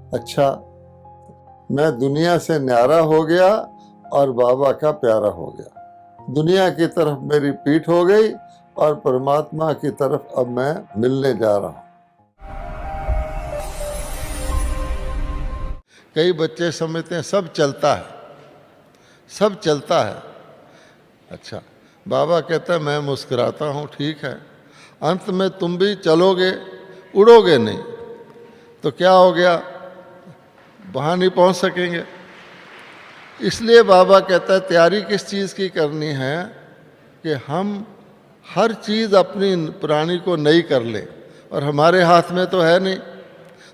अच्छा, मैं दुनिया से न्यारा हो गया और बाबा का प्यारा हो गया। दुनिया की तरफ मेरी पीठ हो गई और परमात्मा की तरफ अब मैं मिलने जा रहा हूँ। कई बच्चे समझते हैं सब चलता है, सब चलता है। अच्छा, बाबा कहता है मैं मुस्कुराता हूँ, ठीक है, अंत में तुम भी चलोगे, उड़ोगे नहीं, तो क्या हो गया, वहाँ नहीं पहुँच सकेंगे। इसलिए बाबा कहता है तैयारी किस चीज़ की करनी है कि हम हर चीज़ अपनी पुरानी को नई कर लें, और हमारे हाथ में तो है नहीं।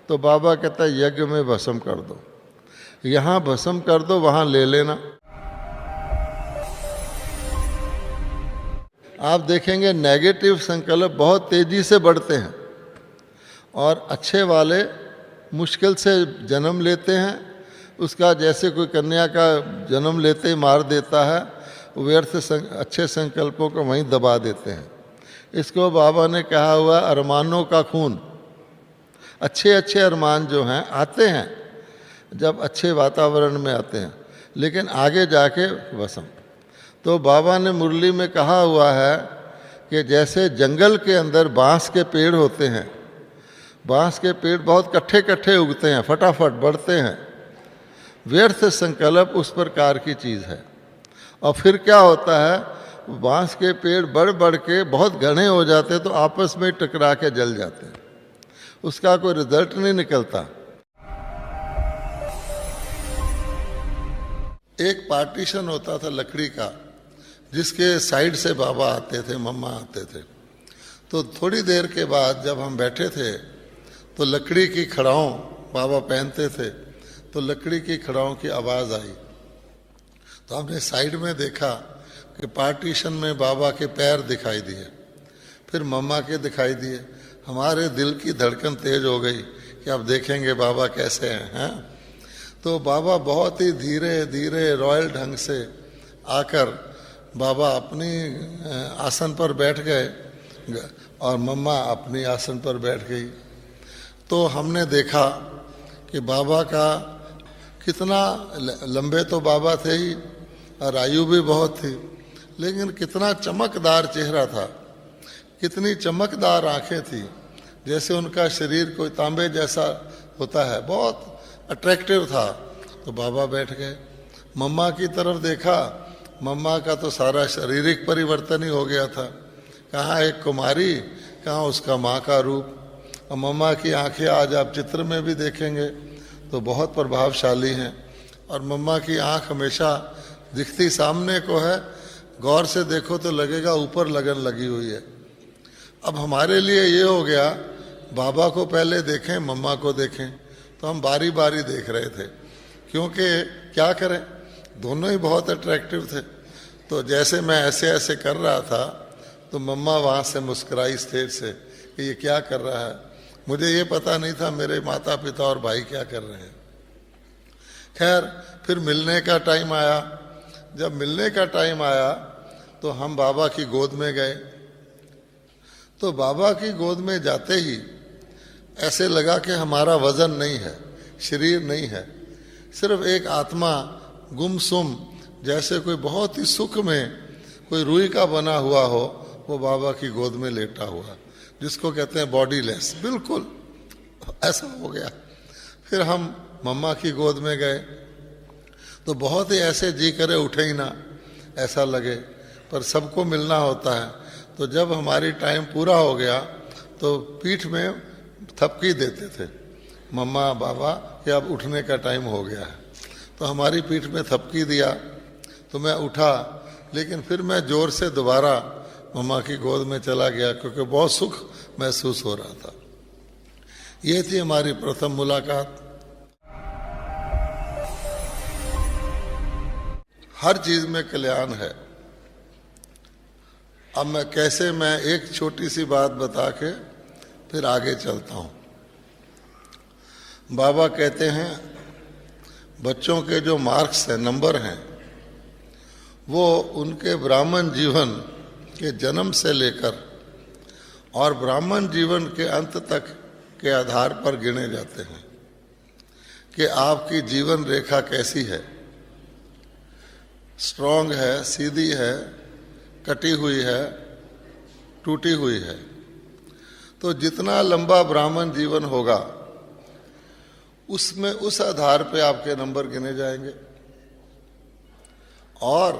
तो बाबा कहता है यज्ञ में भस्म कर दो, यहाँ भस्म कर दो, वहाँ ले लेना। आप देखेंगे नेगेटिव संकल्प बहुत तेज़ी से बढ़ते हैं और अच्छे वाले मुश्किल से जन्म लेते हैं। उसका जैसे कोई कन्या का जन्म लेते ही मार देता है, व्यर्थ अच्छे संकल्पों को वहीं दबा देते हैं। इसको बाबा ने कहा हुआ अरमानों का खून। अच्छे अच्छे अरमान जो हैं आते हैं जब अच्छे वातावरण में आते हैं, लेकिन आगे जाके वसम। तो बाबा ने मुरली में कहा हुआ है कि जैसे जंगल के अंदर बांस के पेड़ होते हैं, बांस के पेड़ बहुत कट्ठे कट्ठे उगते हैं, फटाफट बढ़ते हैं। व्यर्थ संकल्प उस प्रकार की चीज़ है। और फिर क्या होता है, बांस के पेड़ बढ़ बढ़ के बहुत घने हो जाते हैं, तो आपस में टकरा के जल जाते हैं, उसका कोई रिजल्ट नहीं निकलता। एक पार्टीशन होता था लकड़ी का, जिसके साइड से बाबा आते थे, मम्मा आते थे। तो थोड़ी देर के बाद जब हम बैठे थे तो लकड़ी की खड़ाओं बाबा पहनते थे, तो लकड़ी की खड़ाओं की आवाज़ आई। तो हमने साइड में देखा कि पार्टीशन में बाबा के पैर दिखाई दिए, फिर मम्मा के दिखाई दिए। हमारे दिल की धड़कन तेज हो गई कि अब देखेंगे बाबा कैसे हैं। तो बाबा बहुत ही धीरे धीरे रॉयल ढंग से आकर बाबा अपनी आसन पर बैठ गए और मम्मा अपनी आसन पर बैठ गई। तो हमने देखा कि बाबा का कितना लंबे तो बाबा थे ही और आयु भी बहुत थी, लेकिन कितना चमकदार चेहरा था, कितनी चमकदार आंखें थी, जैसे उनका शरीर कोई तांबे जैसा होता है, बहुत अट्रैक्टिव था। तो बाबा बैठ गए। मम्मा की तरफ देखा, मम्मा का तो सारा शारीरिक परिवर्तन ही हो गया था। कहाँ एक कुमारी, कहाँ उसका माँ का रूप। और मम्मा की आंखें आज आप चित्र में भी देखेंगे तो बहुत प्रभावशाली हैं, और मम्मा की आंख हमेशा दिखती सामने को है, गौर से देखो तो लगेगा ऊपर लगन लगी हुई है। अब हमारे लिए ये हो गया, बाबा को पहले देखें, मम्मा को देखें, तो हम बारी बारी देख रहे थे, क्योंकि क्या करें, दोनों ही बहुत अट्रैक्टिव थे। तो जैसे मैं ऐसे ऐसे कर रहा था तो मम्मा वहाँ से मुस्कुराई स्टेज से कि ये क्या कर रहा है। मुझे ये पता नहीं था मेरे माता पिता और भाई क्या कर रहे हैं। खैर, फिर मिलने का टाइम आया। जब मिलने का टाइम आया तो हम बाबा की गोद में गए। तो बाबा की गोद में जाते ही ऐसे लगा कि हमारा वजन नहीं है, शरीर नहीं है, सिर्फ एक आत्मा गुमसुम, जैसे कोई बहुत ही सुख में कोई रुई का बना हुआ हो, वो बाबा की गोद में लेटा हुआ, जिसको कहते हैं बॉडी लेस, बिल्कुल ऐसा हो गया। फिर हम मम्मा की गोद में गए तो बहुत ही ऐसे जी करे उठे ही ना, ऐसा लगे, पर सबको मिलना होता है। तो जब हमारी टाइम पूरा हो गया तो पीठ में थपकी देते थे मम्मा बाबा कि अब उठने का टाइम हो गया है। तो हमारी पीठ में थपकी दिया तो मैं उठा, लेकिन फिर मैं जोर से दोबारा मम्मा की गोद में चला गया, क्योंकि बहुत सुख महसूस हो रहा था। ये थी हमारी प्रथम मुलाकात। हर चीज में कल्याण है। अब मैं एक छोटी सी बात बता के फिर आगे चलता हूँ। बाबा कहते हैं बच्चों के जो मार्क्स हैं, नंबर हैं, वो उनके ब्राह्मण जीवन के जन्म से लेकर और ब्राह्मण जीवन के अंत तक के आधार पर गिने जाते हैं। कि आपकी जीवन रेखा कैसी है, स्ट्रॉन्ग है, सीधी है, कटी हुई है, टूटी हुई है। तो जितना लंबा ब्राह्मण जीवन होगा उसमें उस आधार पे आपके नंबर गिने जाएंगे, और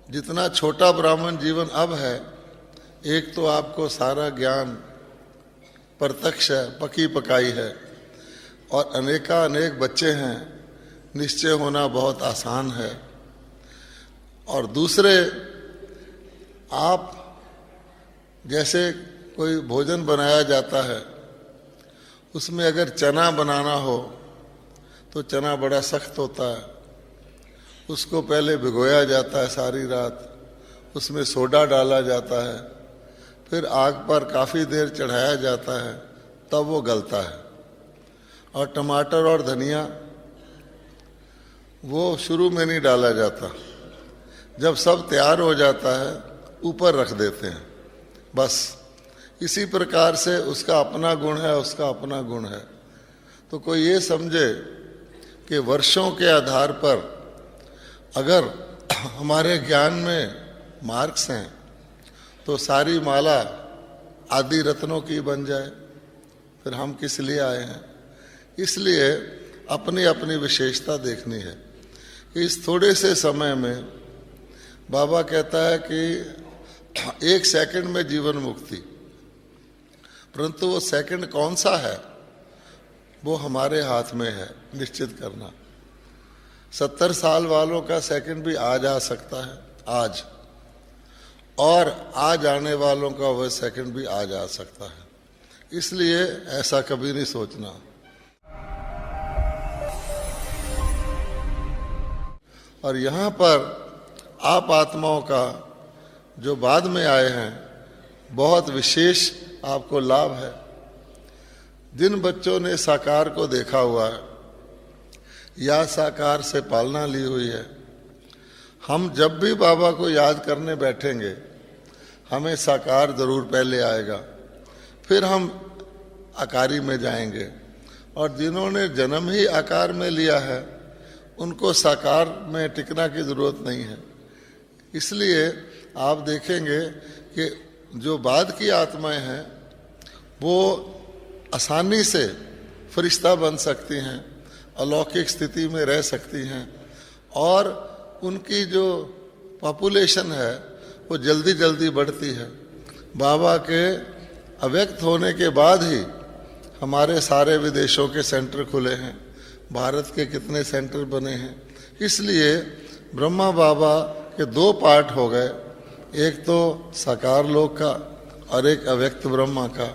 जितना छोटा ब्राह्मण जीवन अब है, एक तो आपको सारा ज्ञान प्रत्यक्ष है, पकी पकाई है, और अनेक बच्चे हैं, निश्चय होना बहुत आसान है। और दूसरे, आप जैसे कोई भोजन बनाया जाता है, उसमें अगर चना बनाना हो तो चना बड़ा सख्त होता है, उसको पहले भिगोया जाता है सारी रात, उसमें सोडा डाला जाता है, फिर आग पर काफ़ी देर चढ़ाया जाता है, तब वो गलता है। और टमाटर और धनिया वो शुरू में नहीं डाला जाता, जब सब तैयार हो जाता है ऊपर रख देते हैं, बस। इसी प्रकार से उसका अपना गुण है, उसका अपना गुण है। तो कोई ये समझे कि वर्षों के आधार पर अगर हमारे ज्ञान में मार्क्स हैं तो सारी माला आदि रत्नों की बन जाए, फिर हम किस लिए आए हैं? इसलिए अपनी अपनी विशेषता देखनी है कि इस थोड़े से समय में बाबा कहता है कि 1 सेकंड में जीवन मुक्ति, परंतु वो सेकंड कौन सा है वो हमारे हाथ में है निश्चित करना। 70 साल वालों का सेकंड भी आज आ सकता है, आज, और आज आने वालों का वह सेकंड भी आज आ सकता है। इसलिए ऐसा कभी नहीं सोचना। और यहाँ पर आप आत्माओं का जो बाद में आए हैं, बहुत विशेष आपको लाभ है। जिन बच्चों ने साकार को देखा हुआ है या साकार से पालना ली हुई है, हम जब भी बाबा को याद करने बैठेंगे हमें साकार जरूर पहले आएगा, फिर हम आकारी में जाएंगे। और जिन्होंने जन्म ही आकार में लिया है उनको साकार में टिकना की ज़रूरत नहीं है। इसलिए आप देखेंगे कि जो बाद की आत्माएं हैं वो आसानी से फरिश्ता बन सकती हैं, अलौकिक स्थिति में रह सकती हैं, और उनकी जो पॉपुलेशन है वो जल्दी जल्दी बढ़ती है। बाबा के अव्यक्त होने के बाद ही हमारे सारे विदेशों के सेंटर खुले हैं, भारत के कितने सेंटर बने हैं। इसलिए ब्रह्मा बाबा के 2 पार्ट हो गए, एक तो साकार लोक का और एक अव्यक्त ब्रह्मा का।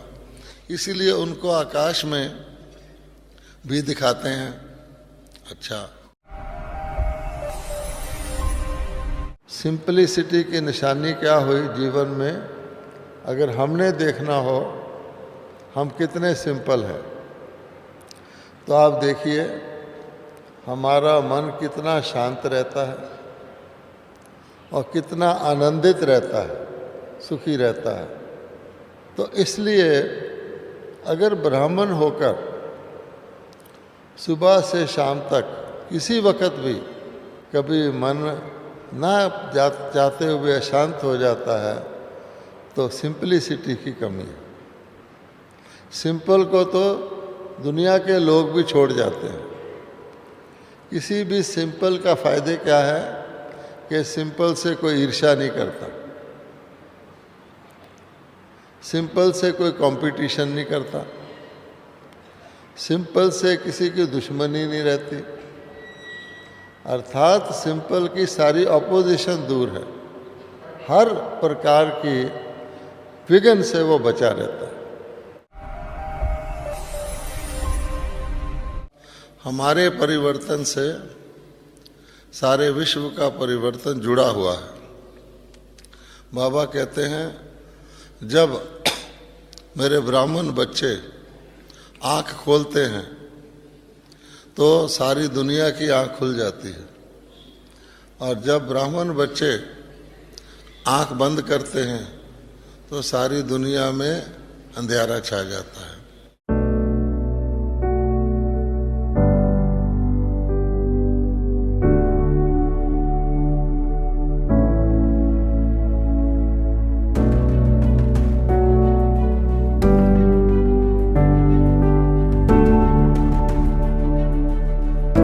इसीलिए उनको आकाश में भी दिखाते हैं। अच्छा, सिंपलिसिटी की निशानी क्या हुई जीवन में? अगर हमने देखना हो हम कितने सिंपल हैं, तो आप देखिए हमारा मन कितना शांत रहता है और कितना आनंदित रहता है, सुखी रहता है। तो इसलिए अगर ब्राह्मण होकर सुबह से शाम तक किसी वक़्त भी कभी मन ना जाते हुए अशांत हो जाता है तो सिंपलिसिटी की कमी है। सिंपल को तो दुनिया के लोग भी छोड़ जाते हैं। किसी भी सिंपल का फ़ायदे क्या है कि सिंपल से कोई ईर्ष्या नहीं करता, सिंपल से कोई कंपटीशन नहीं करता, सिंपल से किसी की दुश्मनी नहीं रहती। अर्थात सिंपल की सारी ऑपोजिशन दूर है, हर प्रकार की विघ्न से वो बचा रहता है। हमारे परिवर्तन से सारे विश्व का परिवर्तन जुड़ा हुआ है। बाबा कहते हैं जब मेरे ब्राह्मण बच्चे आँख खोलते हैं तो सारी दुनिया की आँख खुल जाती है, और जब ब्राह्मण बच्चे आँख बंद करते हैं तो सारी दुनिया में अंधेरा छा जाता है।